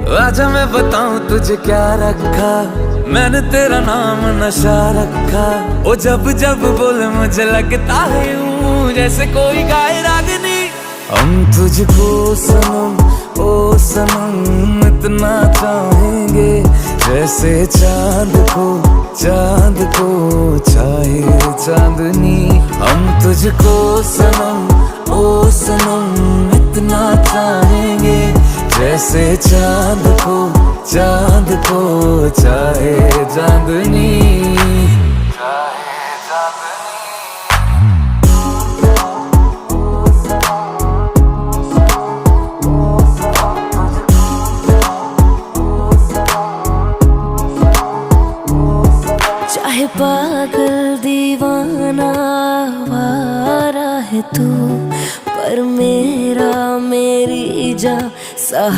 आजा मैं बताऊं तुझे क्या रखा, मैंने तेरा नाम नशा रखा। ओ जब जब बोले मुझे लगता है यूं जैसे कोई गाए रागनी। हम तुझको सनम ओ सनम इतना चाहेंगे, जैसे चांद को चाहे चांदनी। हम तुझको सनम ओ सनम इतना चाहेंगे, जैसे चांद को चाहे चांदनी। चाहे पागल दीवाना आवारा है तू, पर मेरी जा